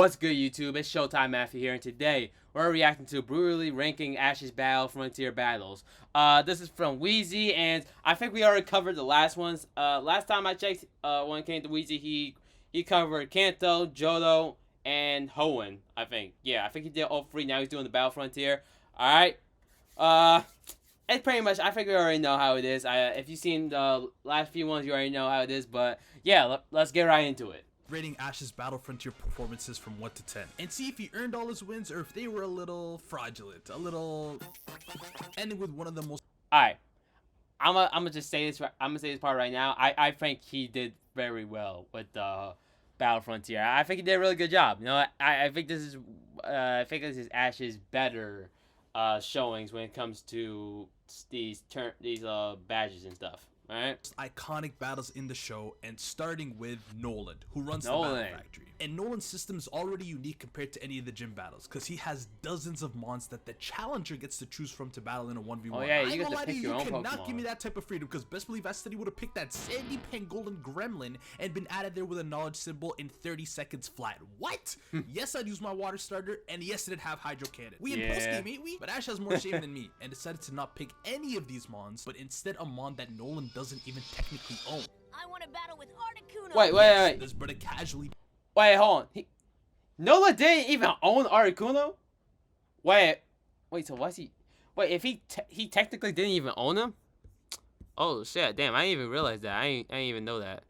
What's good, YouTube? It's Showtime Matthew here, and today we're reacting to brutally ranking Ash's Battle Frontier battles. This is from Wheezy, and I think we already covered the last ones. Last time I checked, when it came to Wheezy, he covered Kanto, Johto, and Hoenn. I think, yeah, I think he did all three. Now he's doing the Battle Frontier. All right. It's pretty much, I think we already know how it is. If you've seen the last few ones, you already know how it is. But yeah, let's get right into it. Rating Ash's Battle Frontier performances from 1 to 10 and see if he earned all his wins or if they were a little fraudulent, a little ending with one of the most. Alright, I'm gonna just say this. I'm gonna say this part right now. I think he did very well with the Battle Frontier. I think he did a really good job. You know, I think this is this is Ash's better showings when it comes to these badges and stuff. Alright. Iconic battles in the show, and starting with Nolan, who runs the Battle Factory. And Nolan's system is already unique compared to any of the gym battles, because he has dozens of mons that the challenger gets to choose from to battle in a 1v1. Oh yeah, you get to pick your own Pokemon. You cannot give me that type of freedom, because best believe I said he would have picked that Sandy Pangolin Gremlin and been added there with a knowledge symbol in 30 seconds flat. What? Yes, I'd use my water starter, and yes, it'd have Hydro Cannon. We in post game, ain't we? But Ash has more shame than me, and decided to not pick any of these mons, but instead a mon that Nolan doesn't even technically own. I want to battle with Articuno. Wait. This brother casually. Wait, hold on. Nola didn't even own Articuno? Wait, so what's he? Wait, if he technically didn't even own him? Oh shit, damn, I didn't even realize that. I didn't even know that.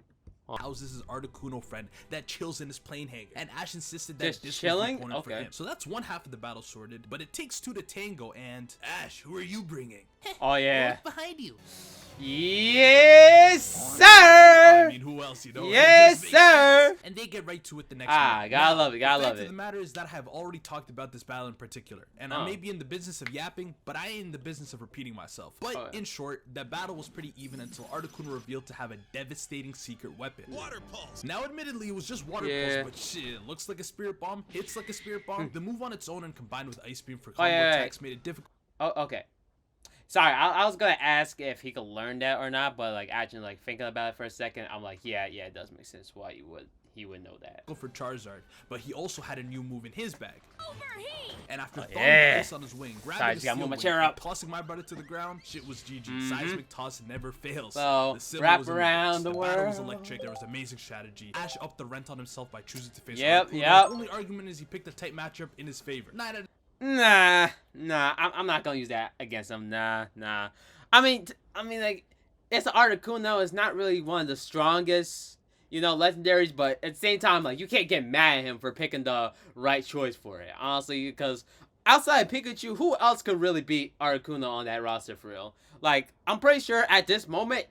Houses his Articuno friend that chills in his plane hangar, and Ash insisted that just this chilling? was the opponent Okay. for him. So that's one half of the battle sorted, but it takes two to tango. And Ash, who are you bringing? Oh yeah. Look behind you. Yes, sir. I mean, who else, you know? Yes, sir. Sense. And they get right to it the next round. Gotta love it. Gotta love it. The matter is that I have already talked about this battle in particular, and I may be in the business of yapping, but I ain't in the business of repeating myself. But in short, the battle was pretty even until Articuno revealed to have a devastating secret weapon. Water Pulse. Now, admittedly, it was just Water Pulse, but shit, it looks like a Spirit Bomb, hits like a Spirit Bomb. The move on its own and combined with Ice Beam for combo attacks made it difficult. Oh, okay. Sorry, I was gonna ask if he could learn that or not, but like actually like thinking about it for a second, I'm like, yeah, it does make sense why he would know that. For Charizard, but he also had a new move in his bag. Overheat. And after throwing the ice on his wing, grabbing his move my chair up, tossing my brother to the ground, shit was GG. Seismic toss never fails. So wrap around the world. The battle was electric. There was amazing strategy. Ash upped the rent on himself by choosing to face Yep. The only argument is he picked a tight matchup in his favor. Nah, I'm not gonna use that against him. Nah. I mean, like, it's an Articuno. It's not really one of the strongest, legendaries, but at the same time, like, you can't get mad at him for picking the right choice for it, honestly, because outside of Pikachu, who else could really beat Articuno on that roster for real? Like, I'm pretty sure at this moment,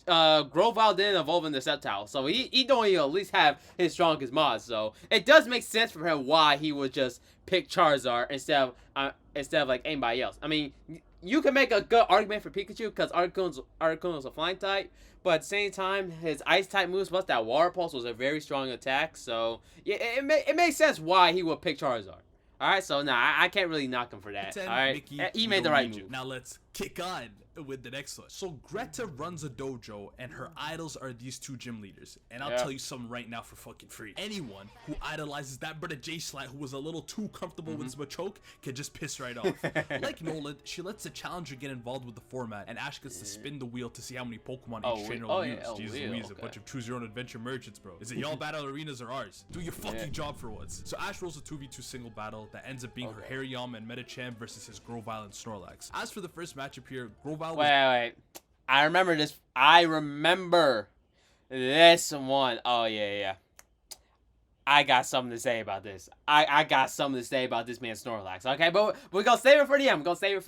Grovyle didn't evolve into Sceptile, so he don't even at least have his strongest mods, so it does make sense for him why he would just pick Charizard instead of like anybody else. I mean, you can make a good argument for Pikachu because Articuno's a flying type, but at the same time, his ice type moves plus that Water Pulse was a very strong attack, so yeah, it makes sense why he would pick Charizard. Alright, so I can't really knock him for that. Alright, he made the right move. Now let's kick on with the next one. So Greta runs a dojo, and her idols are these two gym leaders. And I'll tell you something right now for fucking free. Anyone who idolizes that brother J-Slat, who was a little too comfortable with his Machoke, can just piss right off. Like Nolan, she lets the challenger get involved with the format, and Ash gets to spin the wheel to see how many Pokemon each trainer will use. Jesus Louise, a bunch of choose-your-own-adventure merchants, bro. Is it y'all battle arenas or ours? Do your fucking job for once. So Ash rolls a 2v2 single battle that ends up being her Hariyama and Medicham versus his Grovyle and Snorlax. As for the first matchup here, Grovyle Wait. I remember this. I remember this one. Oh, yeah. I got something to say about this. I got something to say about this man Snorlax. Okay, but we're going to save it for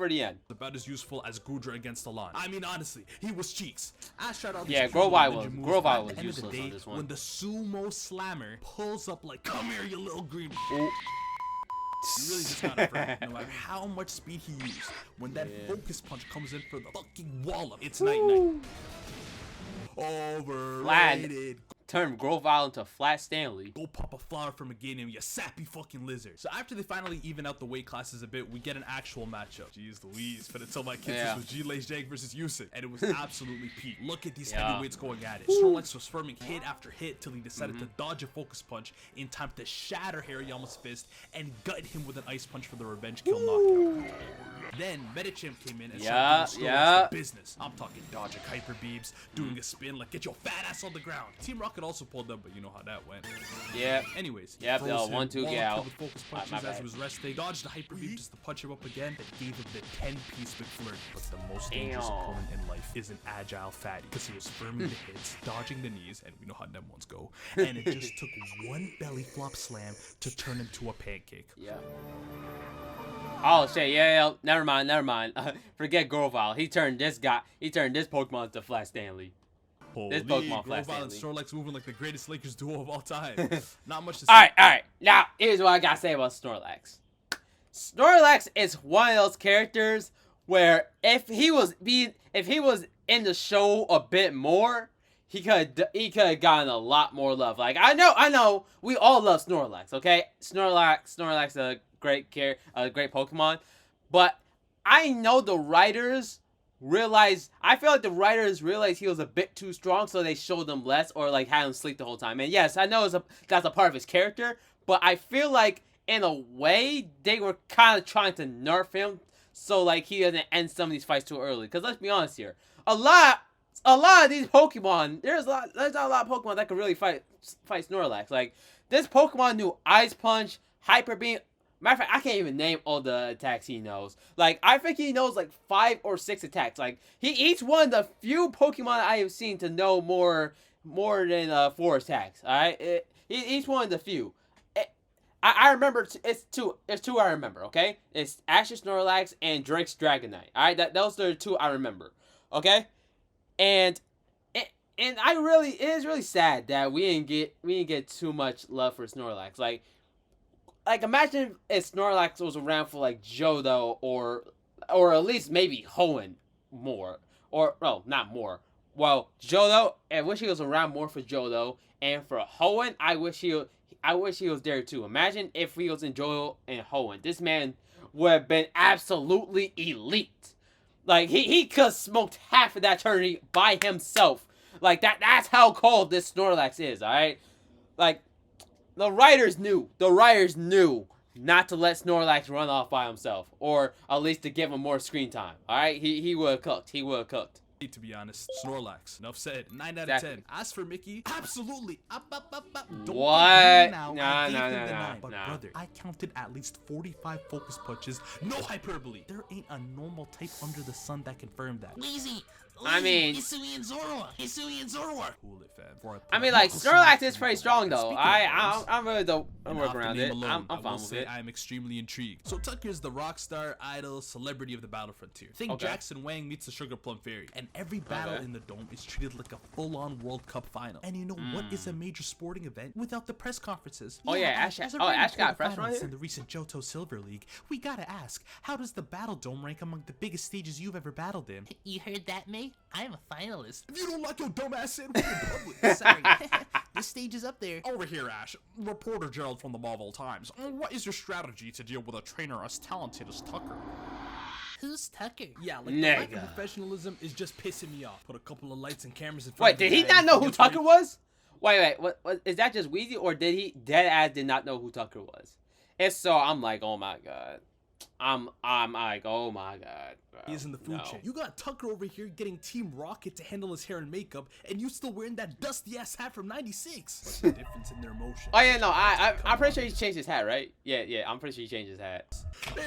the end. About as useful as Gudra against Alon. I mean, honestly, he was cheeks. Ash tried all these Grovyle was useless on this one. When the Sumo Slammer pulls up like, come here, you little green... You really just gotta front. No matter how much speed he used, when that focus punch comes in for the fucking wallop, it's night-night. Overrated. turned Grovyle into Flat Stanley. Go pop a flower from a game, you sappy fucking lizard. So after they finally even out the weight classes a bit, we get an actual matchup. Jeez Louise, but until my kids, this was G-Lace Jake versus Yusuf, and it was absolutely peak. Look at these heavyweights going at it. Snorlax was firming hit after hit till he decided to dodge a focus punch in time to shatter Hariyama's fist and gut him with an ice punch for the revenge kill knockout. Then Medicham came in and started doing Snorlax for business. I'm talking dodging hyper beams, doing a spin like get your fat ass on the ground. Team Rocket also pulled up, but you know how that went. Yeah. Anyways, yep, 1-2 get out. With focus punches as he was resting, dodged the hyper beam just to punch him up again, and gave him the 10-piece McFlurry. But the most dangerous opponent in life is an agile fatty, because he was firming the hits, dodging the knees, and we know how them ones go. And it just took one belly flop slam to turn him to a pancake. Yeah. Oh shit, yeah, never mind. Forget Grovyle. He turned this Pokemon into Flat Stanley. Holy, this Pokemon Flat Grovyle and Stanley. Snorlax moving like the greatest Lakers duo of all time. Not much to say. Alright. Now, here's what I gotta say about Snorlax. Snorlax is one of those characters where if he was in the show a bit more, he could have gotten a lot more love. Like I know, we all love Snorlax, okay? Snorlax a great Pokemon, but I know the writers I feel like the writers realized he was a bit too strong, so they showed him less or like had him sleep the whole time. And yes, I know that's a part of his character, but I feel like in a way they were kind of trying to nerf him so like he doesn't end some of these fights too early. Because let's be honest here, a lot of these Pokemon, there's not a lot of Pokemon that can really fight Snorlax. Like this Pokemon knew Ice Punch, Hyper Beam. Matter of fact, I can't even name all the attacks he knows. Like, I think he knows like 5 or 6 attacks. Like, each one of the few Pokemon I have seen to know more than 4 attacks. Alright? Each one of the few. I remember, it's two I remember, okay? It's Ash's Snorlax and Drake's Dragonite. Alright? Those are the 2 I remember. Okay? And it is really sad that we didn't get too much love for Snorlax. Like imagine if Snorlax was around for like Johto or at least maybe Hoenn more. Or well, not more. Well, Johto, I wish he was around more for Johto, and for Hoenn, I wish he was there too. Imagine if he was in Johto and Hoenn. This man would have been absolutely elite. Like he could have smoked half of that tournament by himself. Like that's how cold this Snorlax is, alright? Like the writers knew not to let Snorlax run off by himself, or at least to give him more screen time. All right, he would have cooked. To be honest, Snorlax. Enough said. 9 out of 10. As for Mickey, absolutely. Don't what? No. But brother, I counted at least 45 focus punches. No hyperbole. There ain't a normal type under the sun that confirmed that. Lazy. I mean, Hisui and Zorua. Cool it, fam. I mean, like Snorlax is pretty strong though. I really don't work around it. I'm fine with it. I am extremely intrigued. So Tucker is the rock star, idol, celebrity of the battle frontier. Think Jackson Wang meets the Sugar Plum Fairy, and every battle in the dome is treated like a full-on World Cup final. And you know what is a major sporting event without the press conferences? Oh yeah, Ash got press right here. In the recent Johto Silver League, we gotta ask, how does the battle dome rank among the biggest stages you've ever battled in? You heard that, mate? I'm a finalist. If you don't like your dumb ass in, we in public. Sorry. This stage is up there. Over here, Ash. Reporter Gerald from the Marvel Times. What is your strategy to deal with a trainer as talented as Tucker? Who's Tucker? Yeah, like the lack of professionalism is just pissing me off. Put a couple of lights and cameras in front Wait, of the did he not know who Tucker was? Wait, what is that just Weezy, or did he deadass did not know who Tucker was? If so, I'm like, oh my god. I'm like, oh my god. Bro. He's in the food chain. You got Tucker over here getting Team Rocket to handle his hair and makeup, and you still wearing that dusty ass hat from '96. What's the difference in their emotion? Oh yeah, no, I'm pretty sure he changed his hat, right? Yeah, I'm pretty sure he changed his hat.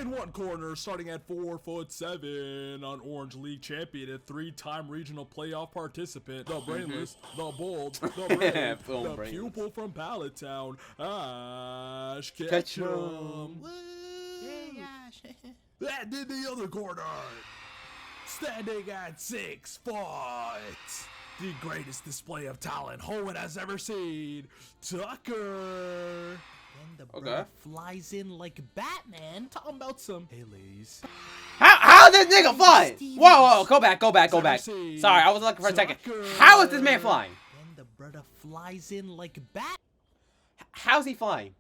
In one corner, starting at 4'7", on Orange League champion and 3-time regional playoff participant, the brainless, the bold, the brave, the pupil from Pallet-Town, Ash Ketchum. And in the other corner, standing at 6 foot, the greatest display of talent Hoenn has ever seen, Tucker. Then the bird flies in like Batman. Talking about some, hey ladies. How this nigga flying? Whoa, go back. Sorry, I was looking for a second. How is this man flying? Then the Brother flies in like bat. How's he flying?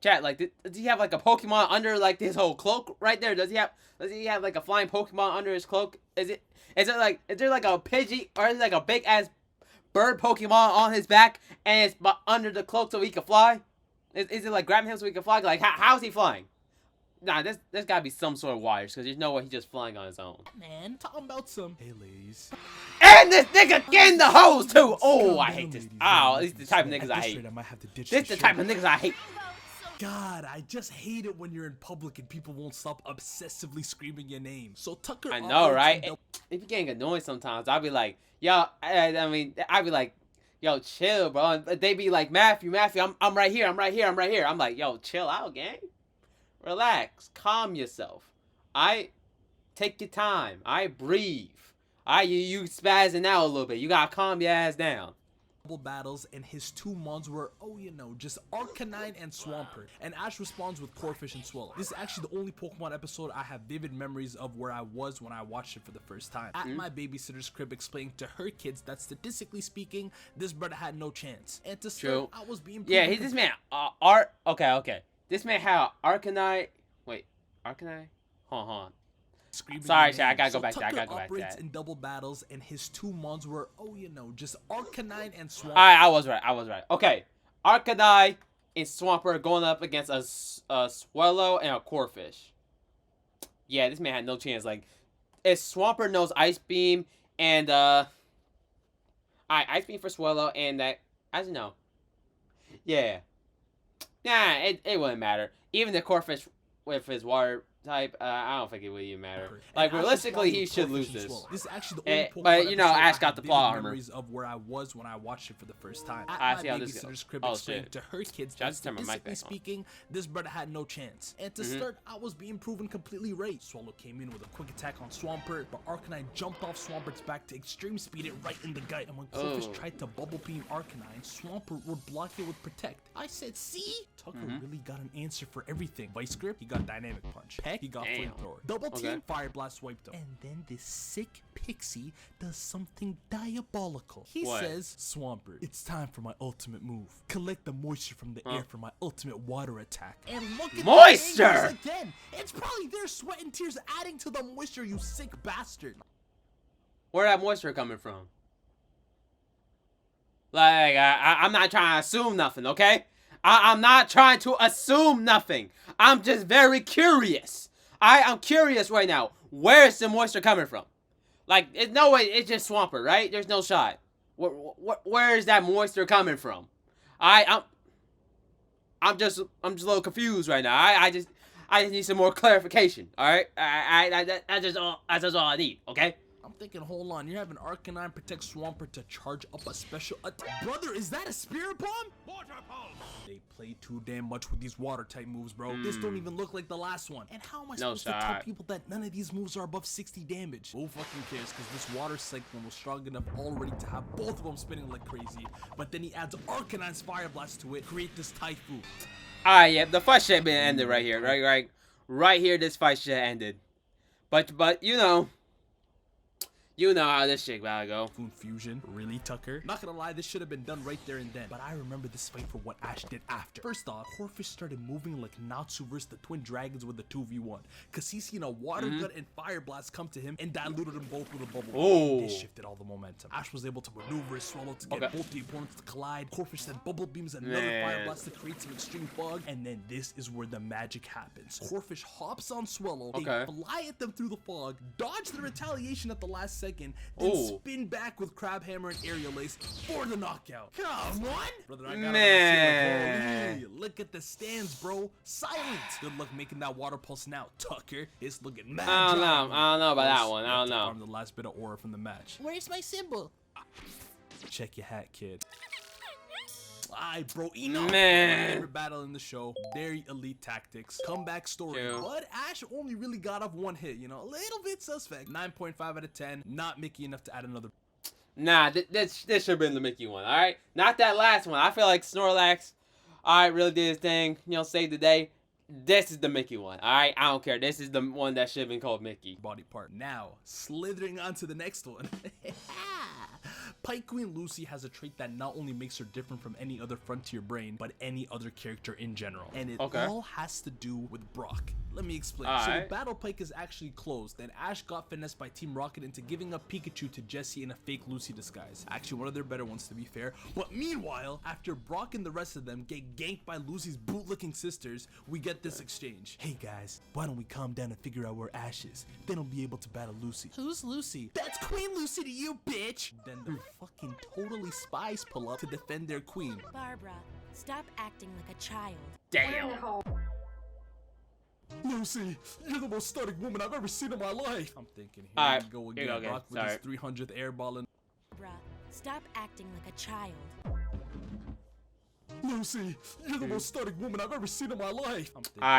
Chat, like, does he have like a Pokemon under like his whole cloak right there? Does he have like a flying Pokemon under his cloak? Is there like a Pidgey or is it like a big ass bird Pokemon on his back and it's under the cloak so he can fly? Is it like grabbing him so he can fly? Like how's he flying? Nah, there's gotta be some sort of wires because there's no way he's just flying on his own. Man, talking about some. Hey, ladies. And this nigga getting the hose too. Oh, I hate this. Oh, these the type of niggas I hate. I might have to ditch This the type of niggas I hate. God, I just hate it when you're in public and people won't stop obsessively screaming your name. So Tucker, I know, right? If you're getting annoyed sometimes, I'll be like, yo, I'll be like, yo, chill, bro. And they be like, Matthew, I'm right here. I'm like, yo, chill out, gang. Relax, calm yourself. Take your time. Breathe. You spazzing out a little bit. You gotta calm your ass down. Battles, and his two mons were, just Arcanine and Swampert. And Ash responds with Corphish and Swallow. This is actually the only Pokemon episode I have vivid memories of where I was when I watched it for the first time. At my babysitter's crib, explaining to her kids that statistically speaking, this brother had no chance. And to start, I was being he's this man. Okay. This man had Arcanine. Wait, Arcanine? Hold on. Sorry, chat. I gotta go back to that. Operates in double battles, and his two mons were, just Arcanine and Swampert. I was right. Okay, Arcanine and Swampert going up against a Swallow and a Corphish. Yeah, this man had no chance. Like, if Swampert knows Ice Beam and Ice Beam for Swallow and that, I don't know. Yeah. Nah, it wouldn't matter. Even the Corphish with his water type, I don't think it would even matter. Like, realistically, he should lose this. This is actually the only Pokemon but, Ash got the plot armor. Memories of where I was when I watched it for the first time. I At see my how this babysitter's goes. crib, Oh, explaining shit. to her kids that statistically speaking, this brother had no chance. And to start, I was being proven completely right. Swallow came in with a quick attack on Swampert, but Arcanine jumped off Swampert's back to extreme speed it right in the gut. And when Corphish tried to bubble beam Arcanine, Swampert would block it with Protect. I said, see? Tucker really got an answer for everything. Vice Grip, he got Dynamic Punch. Peck, he got Flamethrower. Double Team, Fire Blast wiped him. And then this sick pixie does something diabolical. He says, Swampert, it's time for my ultimate move. Collect the moisture from the air for my ultimate water attack. And look at moisture again. It's probably their sweat and tears adding to the moisture, you sick bastard. Where that moisture coming from? Like, I'm not trying to assume nothing, okay? I'm not trying to assume nothing. I'm just very curious. I'm curious right now. Where is the moisture coming from? Like, it's no way. It's just Swampert, right? There's no shot. Where is that moisture coming from? I'm just a little confused right now. I just need some more clarification. All right. That's just all I need. Okay. I'm thinking, hold on, you're having Arcanine protect Swampert to charge up a special attack. Brother, is that a Spirit Bomb? Water Pulse! They play too damn much with these water type moves, bro. This don't even look like the last one. And how am I supposed to tell people that none of these moves are above 60 damage? Who fucking cares, because this water cyclone was strong enough already to have both of them spinning like crazy. But then he adds Arcanine's Fire Blast to it, create this Typhoon. Alright, yeah, the fight should have been ended right here. Right here, this fight should have ended. But you know how this shit gotta go. Fusion, really, Tucker? Not gonna lie, this should have been done right there and then. But I remember this fight for what Ash did after. First off, Corphish started moving like Natsu versus the Twin Dragons with the 2v1. Cause he's seen a Water Gun and Fire Blast come to him and diluted them both with a bubble. Oh. This shifted all the momentum. Ash was able to maneuver his Swallow to get both the opponents to collide. Corphish then bubble beams another Fire Blast to create some extreme fog. And then this is where the magic happens. Corphish hops on Swallow, they fly at them through the fog, dodge the retaliation at the last second, then spin back with Crab Hammer and Aerial Ace for the knockout. Come on! Brother, I gotta look at the stands, bro. Silent. Good luck making that water pulse now, Tucker. It's looking mad. I don't know about that one. I don't know. Farm the last bit of aura from the match. Where's my symbol? Check your hat, kid. Alright, bro, enough. Man. My favorite battle in the show. Very elite tactics. Comeback story. But Ash only really got off one hit, a little bit suspect. 9.5 out of 10. Not Mickey enough to add another. Nah, this should have been the Mickey one, alright? Not that last one. I feel like Snorlax, alright, really did his thing, saved the day. This is the Mickey one, alright? I don't care. This is the one that should have been called Mickey. Body part. Now, slithering on to the next one. Pike Queen Lucy has a trait that not only makes her different from any other Frontier brain, but any other character in general. And it all has to do with Brock. Let me explain. So the battle pike is actually closed, and Ash got finessed by Team Rocket into giving up Pikachu to Jessie in a fake Lucy disguise. Actually, one of their better ones, to be fair. But meanwhile, after Brock and the rest of them get ganked by Lucy's bootlicking sisters, we get this exchange. Hey guys, why don't we calm down and figure out where Ash is? Then he'll be able to battle Lucy. Who's Lucy? That's Queen Lucy to you, bitch! Then the fucking totally spies pull up to defend their queen. Barbara, stop acting like a child. Damn. Lucy, you're the most stunning woman I've ever seen in my life. I'm thinking, here we go again. Brock with his 300th air ball and... Barbara, stop acting like a child. Lucy, you're the most stunning woman I've ever seen in my life.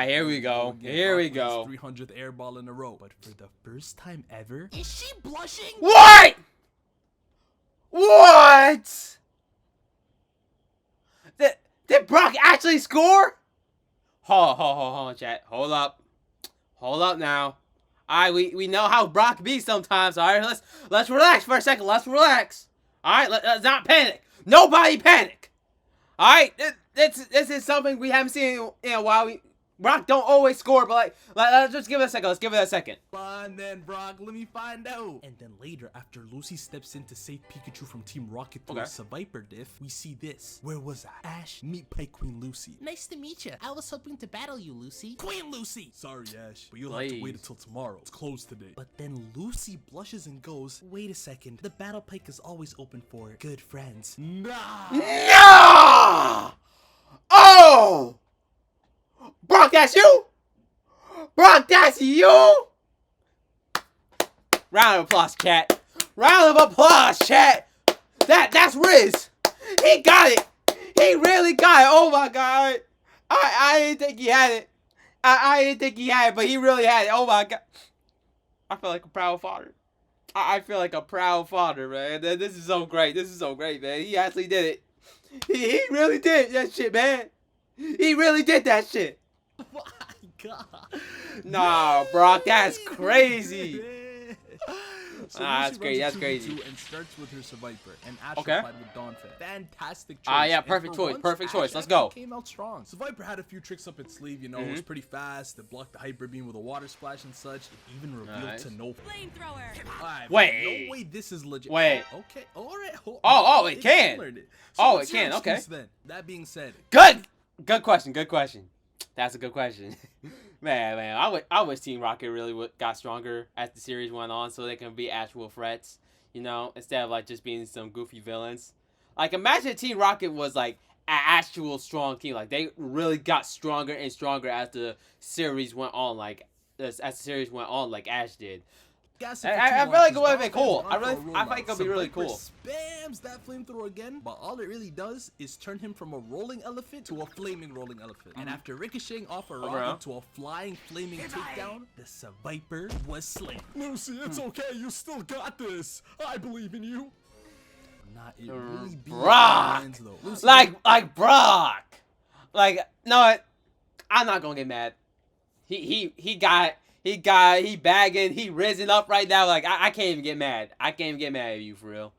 Here we go. Here we go. 300th air ball in a row. But for the first time ever... Is she blushing? What? What? Did Brock actually score? Hold on, chat. Hold up now. Alright, we know how Brock be sometimes. Alright, let's relax for a second. Let's relax. Alright, let's not panic. Nobody panic. Alright, this is something we haven't seen in a while. Brock don't always score, but let's just give it a second. Let's give it a second. Fine then, Brock. Let me find out. And then later, after Lucy steps in to save Pikachu from Team Rocket through a Viper diff, we see this. Where was I? Ash, meet Pike Queen Lucy. Nice to meet you. I was hoping to battle you, Lucy. Queen Lucy! Sorry, Ash, but you'll have to wait until tomorrow. It's closed today. But then Lucy blushes and goes, wait a second. The battle pike is always open for good friends. Nah! No! Oh! Brock, that's you? Brock, that's you? Round of applause, chat. Round of applause, chat. That's Riz. He got it. He really got it. Oh my god. I didn't think he had it. I didn't think he had it, but he really had it. Oh my god. I feel like a proud father. I feel like a proud father, man. This is so great. This is so great, man. He actually did it. He really did that shit, man. He really did that shit. Oh my god. Nah, Brock, that's crazy. So that's crazy. That's crazy. And starts with her Viper and Ash fight with Dawnfit. Fantastic choice. Yeah, perfect choice. Perfect choice. Let's go. Came out strong. Viper had a few tricks up its sleeve. You know, it was pretty fast. It blocked the Hyper Beam with a water splash and such. It even revealed to no Flamethrower. Wait. No way. This is legit. Wait. Okay. All right. Oh, it can. So it can. Okay. Then? That being said. Good question. Good question. That's a good question. man, I wish Team Rocket really got stronger as the series went on so they can be actual threats, you know, instead of like just being some goofy villains. Like imagine Team Rocket was like an actual strong team. Like they really got stronger and stronger as the series went on, like Ash did. I feel like it would have been cool. I think it would be really cool. Spams that flamethrower again, but all it really does is turn him from a rolling elephant to a flaming rolling elephant. And after ricocheting off a rock into a flying flaming takedown, the Viper was slain. Lucy, it's okay. You still got this. I believe in you. Not it really be Brock. Lucy, like Brock. Like no, I'm not gonna get mad. He bagging, he risen up right now. Like I can't even get mad. I can't even get mad at you for real.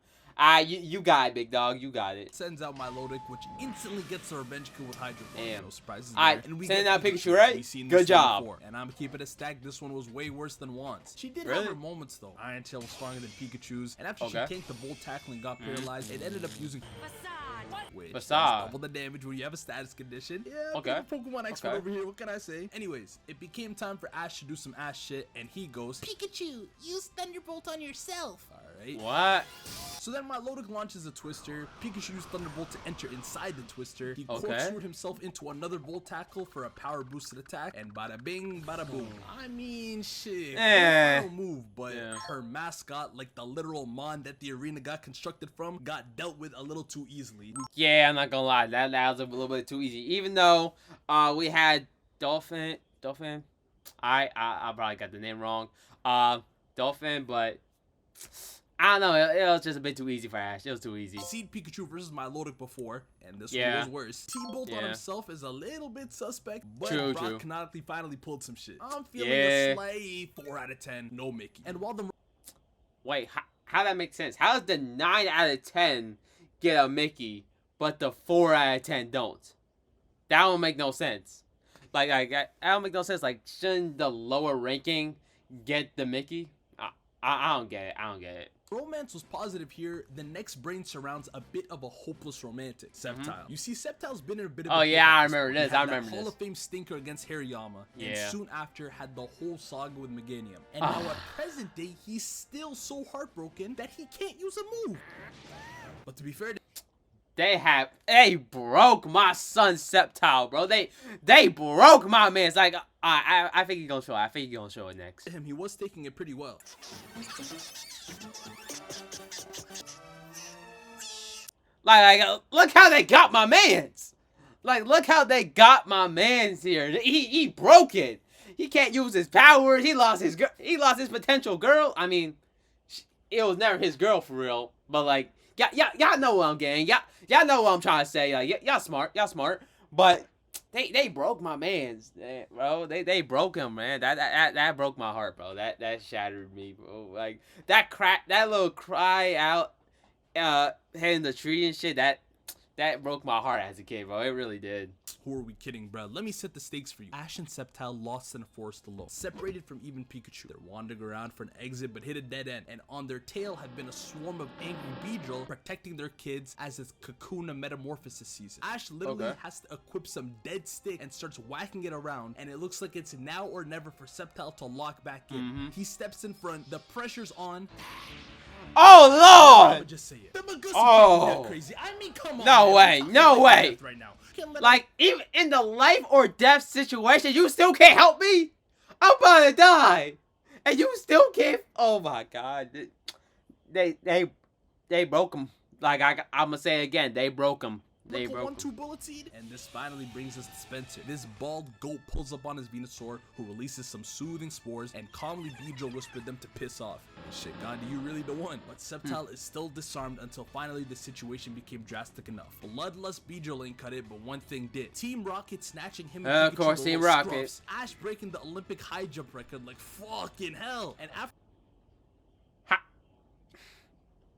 You got it, big dog. You got it. Sends out Milotic, which instantly gets a revenge kill with Hydro. Damn. No surprises there. And we sending out Pikachu, right? Good job. And I'm keeping it stacked. This one was way worse than once. She did really? have her moments though. Iron Tail was stronger than Pikachu's, and after she tanked the Bolt Tackle and got paralyzed, it ended up using which does double the damage when you have a status condition. Yeah, Pokemon expert over here. What can I say? Anyways, it became time for Ash to do some Ash shit, and he goes, Pikachu, use Thunderbolt on yourself. Alright. What? So then Milotic launches a Twister. Pikachu used Thunderbolt to enter inside the Twister. He corkscrewed himself into another Volt Tackle for a power boosted attack, and bada bing, bada boom. I mean, shit. Final move, but her mascot, like the literal mon that the arena got constructed from, got dealt with a little too easily. Yeah, I'm not gonna lie, that was a little bit too easy. Even though we had Dolphin. I probably got the name wrong. Dolphin, but I don't know. It was just a bit too easy for Ash. It was too easy. I've seen Pikachu versus Milotic before, and this one was worse. T-Bolt on himself is a little bit suspect, but Brock canonically finally pulled some shit. I'm feeling a slight 4 out of 10. No Mickey. And while the... Wait, how that makes sense? How does the 9 out of 10 get a Mickey, but the 4 out of 10 don't? That don't make no sense. That don't make no sense. Like, shouldn't the lower ranking get the Mickey? I don't get it. I don't get it. Romance was positive here. The next brain surrounds a bit of a hopeless romantic, Sceptile. You see, Sceptile's been in a bit of a I remember this. I remember Hall this. of Fame stinker against Hariyama, and Yeah. soon after had the whole saga with Meganium. And now at present day, he's still so heartbroken that he can't use a move. But to be fair, They broke my son Sceptile, bro. They broke my man. It's like, I think he's gonna show it. I think he's gonna show it next. him, he was taking it pretty well. Look how they got my mans. Look how they got my mans here. He broke it. He can't use his powers. He lost his potential girl. I mean, it was never his girl for real. But y'all know what I'm getting. Y'all know what I'm trying to say. Y'all smart. But they broke my mans, bro. They broke him, man. That broke my heart, bro. That shattered me, bro. Like that little cry out, hitting the tree and shit. That broke my heart as a kid, bro. It really did. Who are we kidding, bro? Let me set the stakes for you. Ash and Sceptile lost in a forest alone, separated from even Pikachu. They're wandering around for an exit but hit a dead end, and on their tail had been a swarm of angry Beedrill protecting their kids as it's Kakuna metamorphosis season. Ash literally has to equip some dead stick and starts whacking it around, and it looks like it's now or never for Sceptile to lock back in. He steps in front, the pressure's on. Oh Lord! Just say it. The Magusi can't be that crazy. I mean, come on. No way, no way. Right now. Like, even in the life or death situation, you still can't help me? I'm about to die. And you still can't. Oh my God. They broke him. I'm going to say it again. They broke him. They broke him. 1-2 bullet seed. And this finally brings us to Spencer. This bald goat pulls up on his Venusaur, who releases some soothing spores, and calmly Beedrill whispered them to piss off. Shit, Gandhi, you really the one. But Sceptile is still disarmed until finally the situation became drastic enough. Bloodlust Beedrill ain't cut it, but one thing did. Team Rocket snatching him and Of course, Team Rocket. Scruffs. Ash breaking the Olympic high jump record like fucking hell. And after...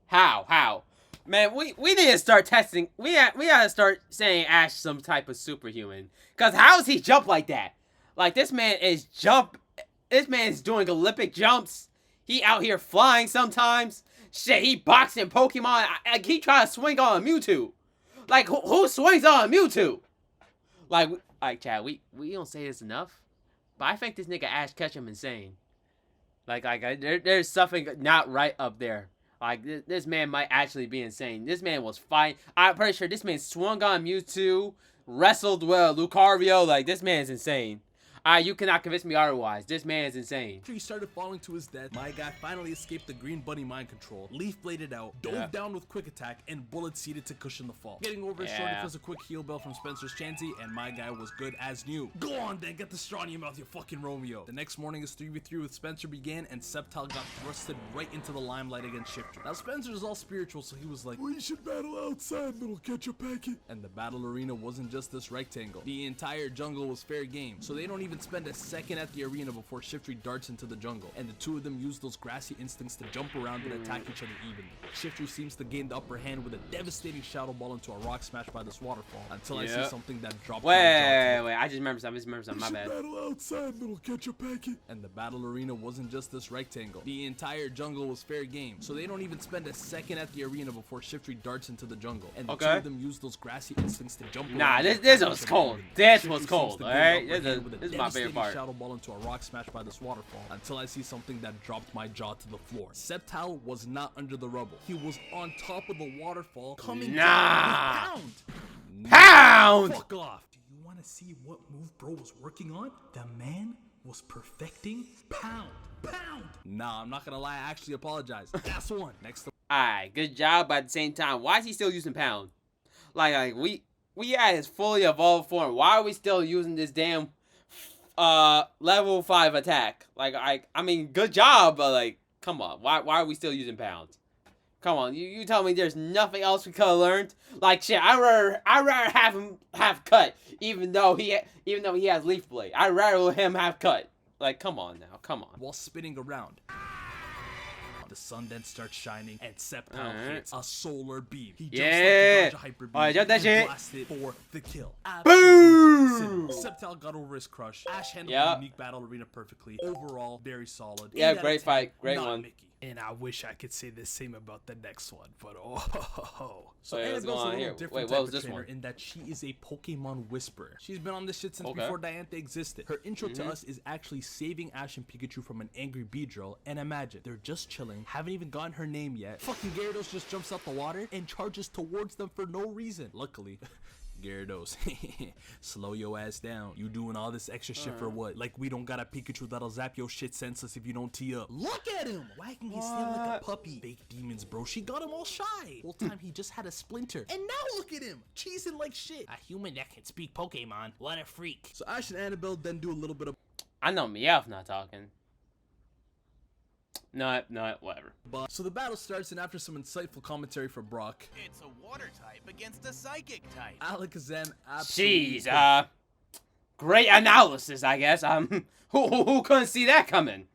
How? Man, we need to start testing. We gotta start saying Ash some type of superhuman. Cause how does he jump like that? Like this man is doing Olympic jumps. He out here flying sometimes. Shit, he boxing Pokemon. He try to swing on a Mewtwo. Like who swings on a Mewtwo? Like Chad, we don't say this enough, but I think this nigga Ash Ketchum insane. There's something not right up there. Like, this man might actually be insane. This man was fighting. I'm pretty sure this man swung on Mewtwo, wrestled with Lucario. Like, this man is insane. You cannot convince me otherwise. This man is insane. After he started falling to his death, my guy finally escaped the Green Bunny mind control, Leaf bladed out, dove down with quick attack, and bullet seeded to cushion the fall. Getting over his shorty was a quick heal bell from Spencer's Chansey, and my guy was good as new. Go on then, get the straw in your mouth, you fucking Romeo. The next morning, his 3v3 with Spencer began, and Sceptile got thrusted right into the limelight against Shifter. Now Spencer's all spiritual, so he was like, we should battle outside, little ketchup packet. And the battle arena wasn't just this rectangle. The entire jungle was fair game, so they don't even spend a second at the arena before Shiftry darts into the jungle, and the two of them use those grassy instincts to jump around and attack each other evenly. Shiftry seems to gain the upper hand with a devastating shadow ball into a rock smash by this waterfall, until I see something that dropped my jaw. Wait, I just remember something, my bad. Battle outside, little ketchup packet. And the battle arena wasn't just this rectangle. The entire jungle was fair game, so they don't even spend a second at the arena before Shiftry darts into the jungle, and the two of them use those grassy instincts to jump around. Nah, this was cold. This was cold, alright? This is my favorite part. Shadow ball into a rock smash by this waterfall, until I see something that dropped my jaw to the floor. Sceptile was not under the rubble. He was on top of the waterfall, coming down with Pound! Fuck off. Do you want to see what move bro was working on? The man was perfecting Pound. Nah, I'm not gonna lie, I actually apologize. That's one. Next. Alright, good job, but at the same time, why is he still using Pound? Like we at his fully evolved form. Why are we still using this damn level 5 attack? I mean, good job, but like, come on. Why are we still using Pounds? Come on, you tell me there's nothing else we could have learned? Like, shit, I'd rather have him have cut, even though he has Leaf Blade. I'd rather him have cut. Like, come on now, come on. While spinning around. The sun then starts shining, and Sceptile hits a solar beam. He jumps Yeah. like a hyper beam Alright, jump that and shit. blasts it for the kill. Boom! Sceptile got over his crush. Ash handled Yep. the unique battle arena perfectly. Overall, very solid. Yeah, 8 out of great 10, fight. Great not one. Mickey. And I wish I could say the same about the next one, but oh. So Wait, what's Annabelle's going a on little here? different Wait, type what was of this trainer one? in that she is a Pokemon whisperer. She's been on this shit since Okay. before Diantha existed. Her intro to us is actually saving Ash and Pikachu from an angry Beedrill, and imagine, they're just chilling, haven't even gotten her name yet. Fucking Gyarados just jumps out the water and charges towards them for no reason. Luckily, Gyarados, slow your ass down. You doing all this extra shit for what? Like we don't got a Pikachu that'll zap your shit senseless if you don't tee up. Look at him, wagging his tail like a puppy. Fake demons, bro. She got him all shy. Whole time he just had a splinter. And now look at him, cheesing like shit. A human that can speak Pokemon. What a freak. So Ash and Annabelle then do a little bit of I know Meowth not talking. No, whatever. so the battle starts, and after some insightful commentary from Brock, It's a water type against a psychic type. Alakazam absolutely Jeez, great analysis, I guess. Who couldn't see that coming?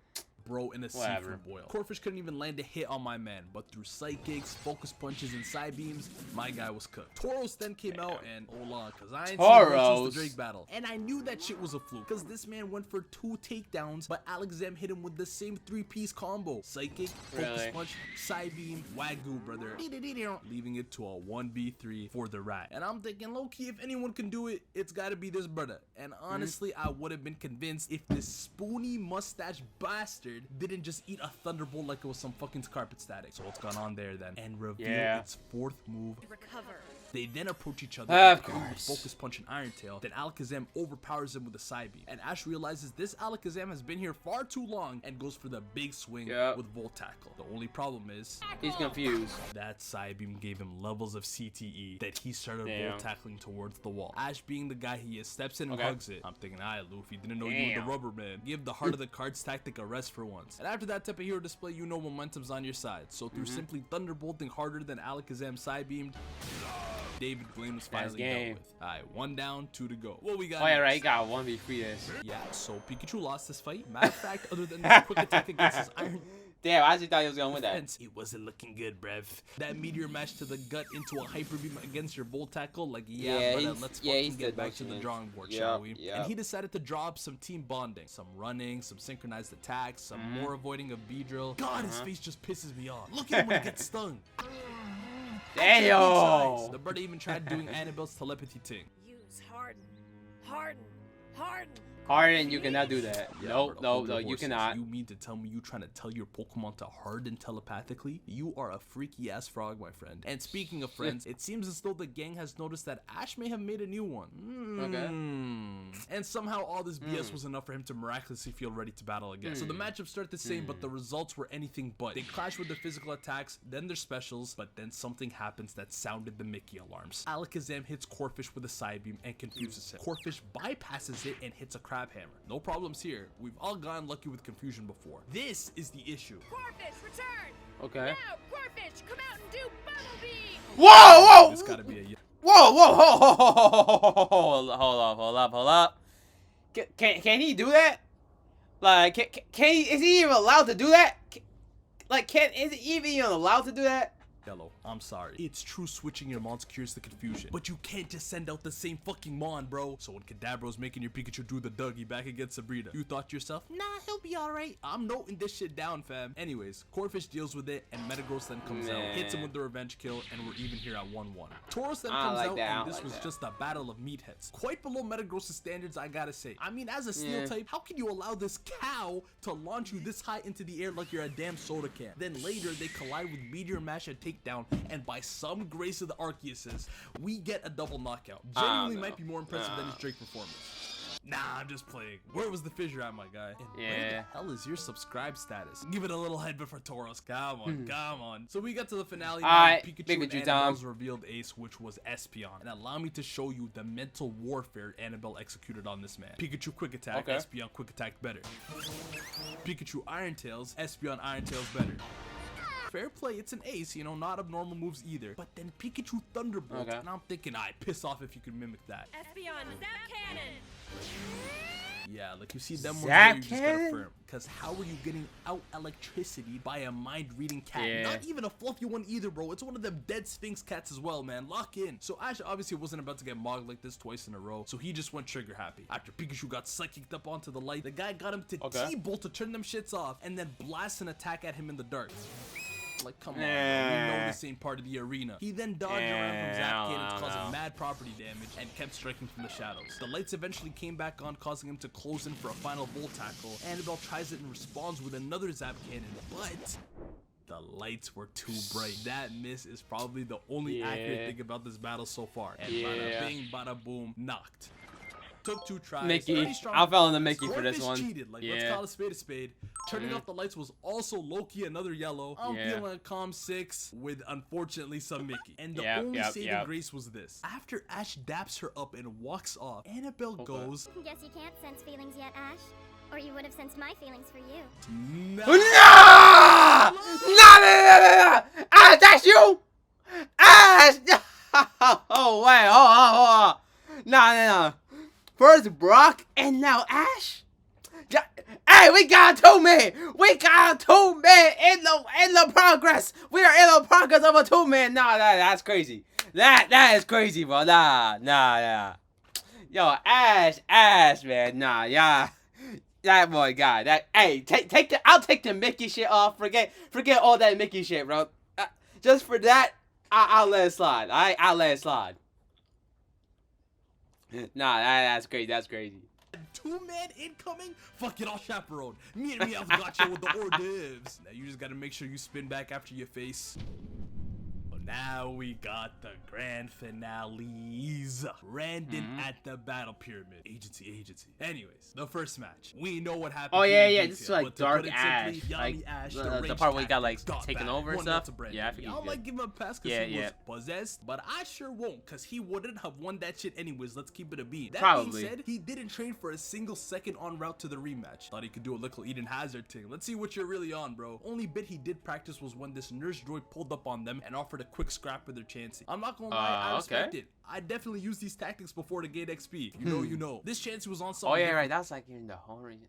bro in a Whatever. seafood boil. Corphish couldn't even land a hit on my man, but through psychics, focus punches, and side beams, my guy was cooked. Tauros then came out and hold on, cause I ain't seen Tauros. the Drake battle, and I knew that shit was a fluke, cause this man went for 2 takedowns, but Alakazam hit him with the same 3-piece combo: psychic, focus Really? punch, side beam, wagyu, brother, leaving it to a 1v3 for the rat. And I'm thinking, low key, if anyone can do it, it's gotta be this brother. And honestly, I would have been convinced if this spoony mustache bastard didn't just eat a thunderbolt like it was some fucking carpet static. So what's gone on there then? And reveal its 4th move. Recover. They then approach each other Of with course. focus punch and Iron Tail. Then Alakazam overpowers him with a side beam. And Ash realizes this Alakazam has been here far too long and goes for the big swing with Volt Tackle. The only problem is He's confused. that side beam gave him levels of CTE that he started Damn. Volt Tackling towards the wall. Ash, being the guy he is, steps in and Okay. hugs it. I'm thinking, alright, Luffy, didn't know you were the rubber man. Give the heart of the cards tactic a rest for once. And after that type of hero display, you know momentum's on your side. So through simply thunderbolting harder than Alakazam side beamed, David Blaine was finally dealt game. with. Alright, 1 down, 2 to go. What we got Oh yeah, next? right. He got 1v3 this. Yeah, so Pikachu lost this fight. Matter of fact, other than this quick attack against his Iron Damn, I actually thought he was gonna win that. defense, it wasn't looking good, brev. That meteor mash to the gut into a hyper beam against your Volt Tackle, like, Yeah, but he's- let's yeah, fucking he's get good back to the motion. drawing board, Yep, shall we? yep. And he decided to draw up some team bonding, some running, some synchronized attacks, some more avoiding of Beedrill. God, his face just pisses me off. Look at him when he gets stung. Damn. The brother even tried doing Annabelle's telepathy thing. Use harden. Harden. Harden. Harden, you cannot do that. Yeah, Nope, brother, hold no, your you horses. cannot. You mean to tell me you trying to tell your Pokemon to harden telepathically? You are a freaky ass frog, my friend. And speaking of friends, it seems as though the gang has noticed that Ash may have made a new one. And somehow all this BS was enough for him to miraculously feel ready to battle again. So the matchups start the same, but the results were anything but. They clash with their physical attacks, then their specials, but then something happens that sounded the Mickey alarms. Alakazam hits Corphish with a side beam and confuses him. Corphish bypasses it and hits a crab hammer. No problems here. We've all gotten lucky with confusion before. This is the issue. Corphish, return. Okay. Now, Corphish, come out and do Bumblebee. Whoa, This whoa, gotta be a hold up. Can he do that? Like, can he? Is he even allowed to do that? Is he even allowed to do that? yellow. I'm sorry. It's true switching your mons cures the confusion, but you can't just send out the same fucking mon, bro. So when Kadabro's making your Pikachu do the Dougie back against Sabrina, you thought to yourself, nah, he'll be alright. I'm noting this shit down, fam. Anyways, Corphish deals with it, and Metagross then comes out, hits him with the revenge kill, and we're even here at 1-1. Tauros then comes out, and this was just a battle of meatheads. Quite below Metagross' standards, I gotta say. I mean, as a steel type, how can you allow this cow to launch you this high into the air like you're a damn soda can? Then later, they collide with Meteor Mash and Takedown, and by some grace of the Arceuses, we get a double knockout. Genuinely might be more impressive than his Drake performance. Nah, I'm just playing. Where was the fissure at, my guy? And where the hell is your subscribe status? Give it a little head before Tauros. Come on, come on. So we got to the finale. Pikachu and Annabelle's revealed ace, which was Espeon. And allow me to show you the mental warfare Annabelle executed on this man. Pikachu quick attack, Espeon quick attack better. Pikachu Iron Tails, Espeon Iron Tails better. Fair play, it's an ace, you know, not abnormal moves either. But then Pikachu Thunderbolt, and I'm thinking, piss off if you can mimic that. Espeon, Zap Cannon! Yeah, like you see them ones where you just gotta firm. because how are you getting out electricity by a mind-reading cat? Yeah. Not even a fluffy one either, bro. It's one of them dead Sphinx cats as well, man. Lock in. So Ash obviously wasn't about to get mogged like this twice in a row, so he just went trigger happy. After Pikachu got psychicked up onto the light, the guy got him to T-bolt to turn them shits off, and then blast an attack at him in the dark. Like, come on, bro. We know this ain't part of the arena. He then dodged around from Zap Cannons, causing mad property damage, and kept striking from the shadows. The lights eventually came back on, causing him to close in for a final Volt Tackle. Annabelle tries it and responds with another Zap Cannon, but the lights were too bright. That miss is probably the only accurate thing about this battle so far. And bada bing, bada boom, knocked. Took 2 tries. Mickey. I fell into Mickey for this one. Cheated. Like, let's call a spade a spade. Turning off the lights was also low-key another yellow. I'm feeling a calm 6 with, unfortunately, some Mickey. And the only saving grace was this. After Ash daps her up and walks off, Annabelle goes, Guess you can't sense feelings yet, Ash. Or you would have sensed my feelings for you. No! No! No! Ash, that's you! Ash! Oh, wait. Hold on. No. First Brock and now Ash? Hey, we got 2 men! We got 2 men in the progress! We are in the progress of a 2 man! Nah, that's crazy. That is crazy, bro. Nah. Yo, Ash, man. Nah, yeah. That boy guy. Hey, I'll take the Mickey shit off. Forget all that Mickey shit, bro. Just for that, I'll let it slide. Alright, I'll let it slide. Nah, that's crazy. That's crazy. 2-man incoming? Fuck it, I'll chaperone. Me and me, I've got you with the hors d'oeuvres. Now you just gotta make sure you spin back after your face. Now we got the grand finales. Randon at the battle pyramid. Agency. Anyways, the first match. We know what happened. Oh yeah. This is detail, like Dark Ash. Like Ash, the part where he got like taken over and stuff. Yeah, I think I'll like give him a pass because he was possessed, but I sure won't because he wouldn't have won that shit anyways. Let's keep it a beat. That Probably. being said, he didn't train for a single second en route to the rematch. Thought he could do a little Eden Hazard thing. Let's see what you're really on, bro. Only bit he did practice was when this nurse droid pulled up on them and offered a quick scrap with their Chansey. I'm not gonna lie, I respect it. I definitely used these tactics before to gain XP. You know. This Chansey was on something. Oh yeah, right. That's like in the whole region.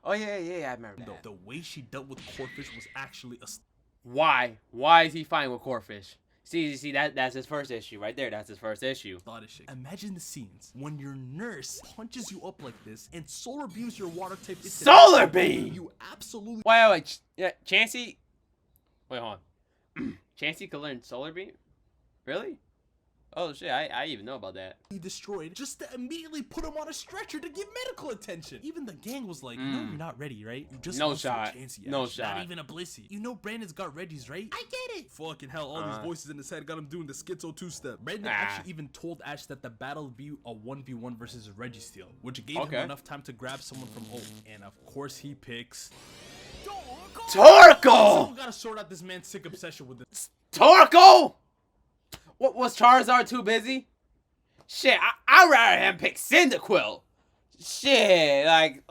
Oh yeah. I remember that. The way she dealt with Corphish was actually a. Why? Why is he fighting with Corphish? See that's his first issue right there. That's his first issue. Imagine the scenes when your nurse punches you up like this and solar beams your water type. Solar beam. You absolutely. Wait. Chansey. Wait, hold on. Chansey could learn solar beam. Really? Oh shit, I even know about that. He destroyed just to immediately put him on a stretcher to give medical attention. Even the gang was like, no, you're not ready, right? You just no shot. No shot. Not even a Blissey. You know Brandon's got Reggie's, right? I get it. Fucking hell, all these voices in his head got him doing the schizo 2-step. Brandon actually even told Ash that the battle would be a 1v1 versus Reggie Steel, which gave him enough time to grab someone from home. And of course he picks Torkoal! Someone gotta sort out this man's sick obsession with this. Torkoal! What was Charizard too busy? Shit, I'd rather him pick Cyndaquil. Shit, like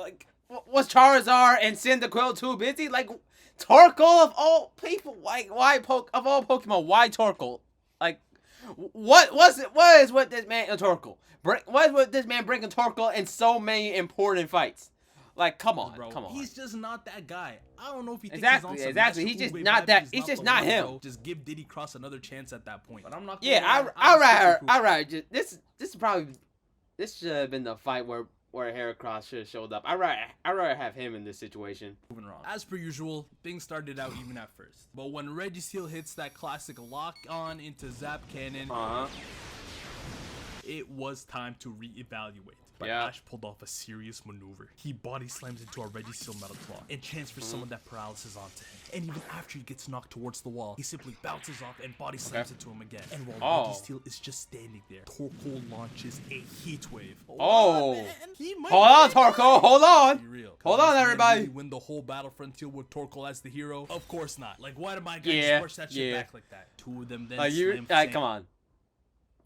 was Charizard and Cyndaquil too busy? Like Torkoal of all people, like of all Pokemon, why Torkoal? Like what is with this man and Torkoal? What is with this man bringing Torkoal in so many important fights? Like, come on, bro. Come on. He's just not that guy. I don't know if he thinks exactly. He's just not that. He's just not him. Bro. Just give Diddy Cross another chance at that point. But I'm not. All right. This is probably this should have been the fight where Heracross should have showed up. I rather have him in this situation. Moving wrong. As per usual, things started out even at first, but when Registeel hits that classic lock on into Zap Cannon, it was time to reevaluate. But Ash pulled off a serious maneuver. He body slams into a Registeel Metal Claw and transfers some of that paralysis onto him. And even after he gets knocked towards the wall, he simply bounces off and body slams into him again. And while Registeel is just standing there, Torkoal launches a heat wave. Hold on, Torkoal. Hold on. Hold on, everybody. Win the whole battle frontier with Torkoal as the hero? Of course not. Like, why did my guy just push that shit back like that? Two of them then come on.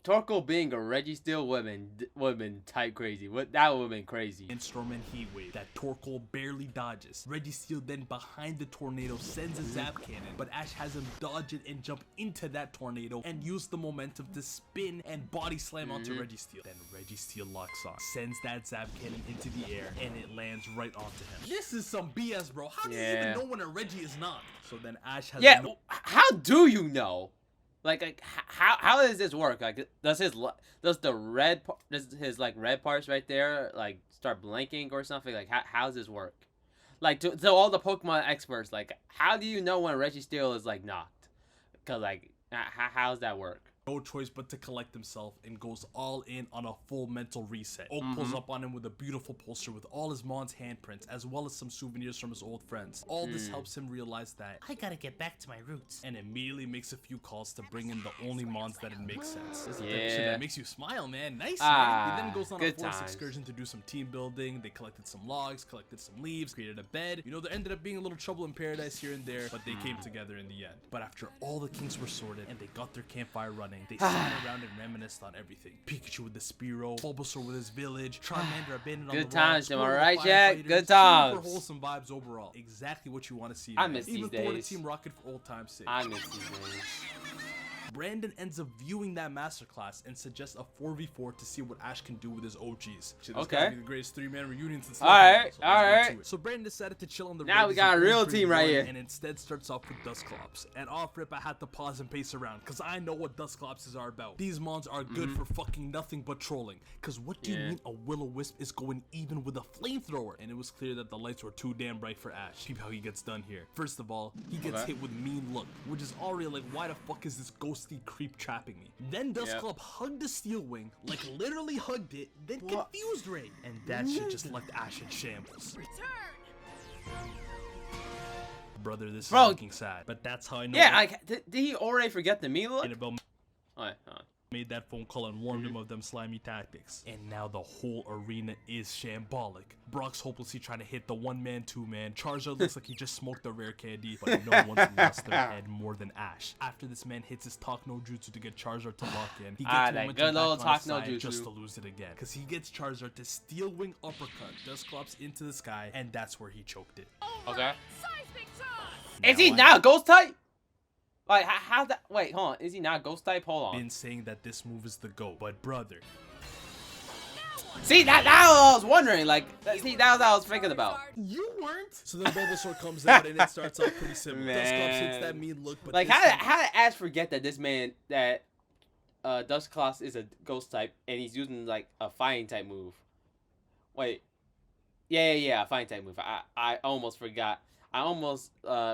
Torkoal being a Registeel would been type crazy. That would have been crazy. Storm and Heat Wave that Torkoal barely dodges. Registeel then behind the tornado sends a zap cannon, but Ash has him dodge it and jump into that tornado and use the momentum to spin and body slam onto Registeel. Then Registeel locks on, sends that zap cannon into the air, and it lands right onto him. This is some BS, bro. How do you even know when a Reggie is knocked? So then Ash has how do you know? Like how does this work? Like, does his red parts right there like start blinking or something? Like, how does this work? Like, to all the Pokemon experts, like, how do you know when Registeel is like knocked? Cause like, how does that work? No choice but to collect himself and goes all in on a full mental reset. Oak pulls up on him with a beautiful poster with all his Mon's handprints as well as some souvenirs from his old friends. All this helps him realize that I gotta get back to my roots, and immediately makes a few calls to bring in the only Mons that it makes sense. This is the shit that makes you smile, man. Nice, man. He then goes on a forest excursion to do some team building. They collected some logs, collected some leaves, created a bed. You know, there ended up being a little trouble in paradise here and there, but they came together in the end. But after all the kings were sorted and they got their campfire running, they sat around and reminisced on everything. Pikachu with the Spearow, Bulbasaur with his village, Charmander abandoned on the Good times, am I rock, right, Jack? Good times. Super wholesome vibes overall. Exactly what you want to see. I miss these Even days. Thor to Team Rocket for old time's sake. I miss these days. Brandon ends up viewing that masterclass and suggests a 4v4 to see what Ash can do with his OGs. This gotta be the greatest three-man reunion since Alright. So Brandon decided to chill on the now we got a real team right here. And instead starts off with Dusclops. And off rip, I had to pause and pace around because I know what Dusclops are about. These mons are good for fucking nothing but trolling. Because what do you mean a Will-O-Wisp is going even with a flamethrower? And it was clear that the lights were too damn bright for Ash. See how he gets done here. First of all, he gets hit with Mean Look, which is already like, why the fuck is this ghosty creep trapping me? Then Dusclops hugged the Steel Wing, like literally hugged it, then confused Ray. And that shit just left Ash in shambles. Return! Brother, this is looking sad. But that's how I know. Yeah, like, did he already forget the Milotic? Annabelle Alright, made that phone call and warned him of them slimy tactics. And now the whole arena is shambolic. Brock's hopelessly trying to hit the one-man, two-man. Charizard looks like he just smoked a rare candy, but no one's lost their head more than Ash. After this man hits his Talk No Jutsu to get Charizard to lock in, he gets momentum good old back on his Talk No side Jutsu. just to lose it again. Because he gets Charizard to Steel Wing uppercut, Dusclops into the sky, and that's where he choked it. Okay. Seismic toss! Is he not Ghost type? Like, how's that? Wait, hold on. Is he not Ghost type? Hold on. Been saying that this move is the GOAT, but brother. See, that's what I was wondering. Like, see, that was what I was thinking about. You weren't. So then Bulbasaur comes out and it starts off pretty simple. Dusclops hits that Mean Look, but like, how did Ash forget that this man that Dusclops is a Ghost type and he's using like a Fighting type move? Wait, yeah, a Fighting type move. I almost forgot. I almost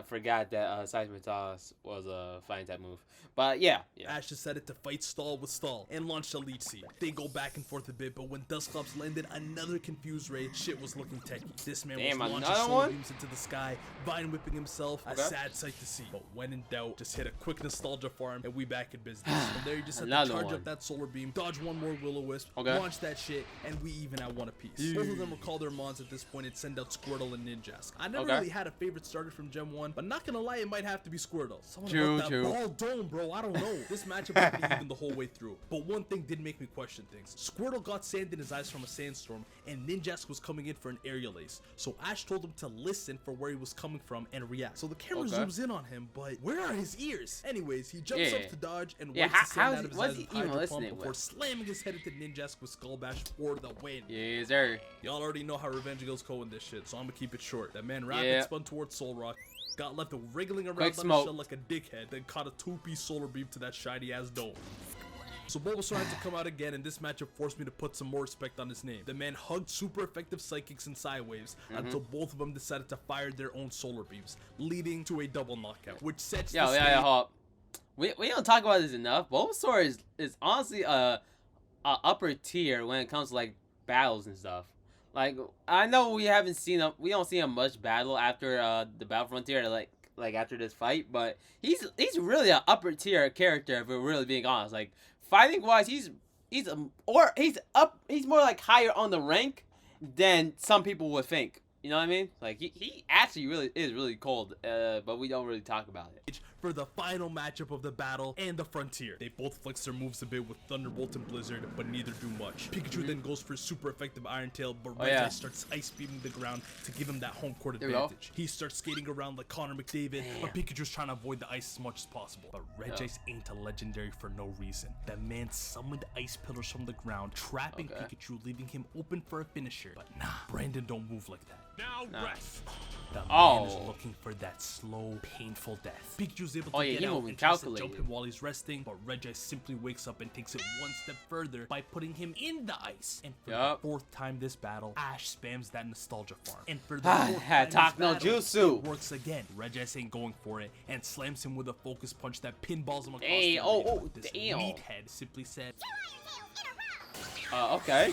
forgot that Seismic Toss was a Fighting type move. But yeah. Ash decided to fight Stall with Stall and launched a Leech Seed. They go back and forth a bit, but when Dusclops landed another confused Ray, shit was looking techy. This man was launching solar beams into the sky, vine whipping himself, a sad sight to see. But when in doubt, just hit a quick nostalgia farm and we back in business. From there, you just had to charge up that solar beam, dodge one more Will-O-Wisp, launch that shit, and we even at one apiece. Both of them recall their mons at this point and send out Squirtle and Ninjask. I never really had a favorite starter from Gen 1, but not gonna lie, it might have to be Squirtle. Someone about that ball dome, bro. I don't know. This matchup was pretty even the whole way through. But one thing did make me question things. Squirtle got sand in his eyes from a sandstorm, and Ninjask was coming in for an aerial ace. So Ash told him to listen for where he was coming from and react. So the camera zooms in on him, but where are his ears? Anyways, he jumps up to dodge and wipes the sand out of his eyes with Hydro Pump before slamming his head into Ninjask with Skull Bash for the win. Yes, sir. Y'all already know how Revenge Girls go in this shit, so I'm gonna keep it short. That man rapid spun towards Soul Rock, got left wriggling around on the shell like a dickhead, then caught a two-piece solar beam to that shiny ass dome. So Bulbasaur had to come out again, and this matchup forced me to put some more respect on his name. The man hugged super effective psychics and side waves until both of them decided to fire their own solar beams, leading to a double knockout, which sets the stage. Hold up. We don't talk about this enough. Bulbasaur is honestly a upper tier when it comes to like battles and stuff. Like, I know we don't see him much battle after the Battle Frontier, like after this fight, but he's really an upper tier character if we're really being honest. Like, fighting wise, he's more like higher on the rank than some people would think. You know what I mean? Like, he actually really is really cold, but we don't really talk about it. for the final matchup of the battle and the Frontier. They both flex their moves a bit with Thunderbolt and Blizzard, but neither do much. Pikachu then goes for super effective Iron Tail, but Reggie starts ice beaming the ground to give him that home court advantage. He starts skating around like Connor McDavid, but Pikachu's trying to avoid the ice as much as possible. But Regice ain't a legendary for no reason. The man summoned ice pillars from the ground, trapping Pikachu, leaving him open for a finisher. But nah, Brandon don't move like that. Now rest. The man is looking for that slow, painful death. Pikachu's able to get out and tries to jump him while he's resting, but Reggie simply wakes up and takes it one step further by putting him in the ice. And for the fourth time this battle, Ash spams that nostalgia farm. And for the fourth time this battle, it works again. Reggie ain't going for it and slams him with a focus punch that pinballs him across the ring. This meathead simply said, okay.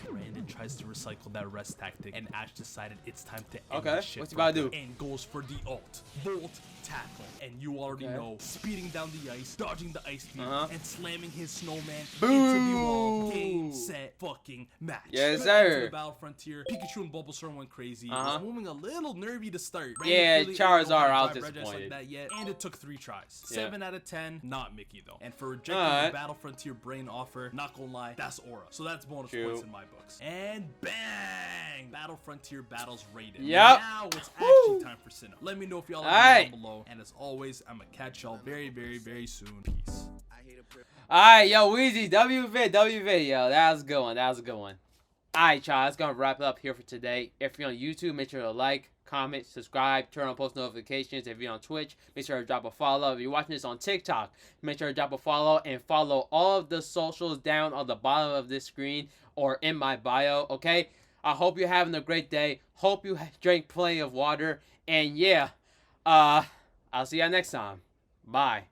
Brandon tries to recycle that rest tactic, and Ash decided it's time to end this shit. What's he about to do? And goes for the ult. Volt tackle. And you already know, speeding down the ice, dodging the ice beam, and slamming his snowman into the wall. Game, set, fucking match. Yes, Good end to sir. the Battle Frontier. Pikachu and Bulbasaur went crazy. It was moving a little nervy to start. Yeah, Brandon Charizard, I was Regis disappointed. like that yet, and it took 3 tries. 7 out of 10, not Mickey though. And for rejecting the Battle Frontier brain offer, not gonna lie, that's Aura. So that's bonus points in my books. And bang! Battle Frontier battles rated. Now it's actually time for Sinnoh. Let me know if y'all are down below. And as always, I'm gonna catch y'all very, very, very soon. Peace. Alright, yo, Weezy, WV, yo, that was a good one, Alright, y'all, that's gonna wrap it up here for today. If you're on YouTube, make sure to like, comment, subscribe, turn on post notifications. If you're on Twitch, make sure to drop a follow. If you're watching this on TikTok, make sure to drop a follow and follow all of the socials down on the bottom of this screen or in my bio, okay? I hope you're having a great day. Hope you drank plenty of water. And yeah, I'll see y'all next time. Bye.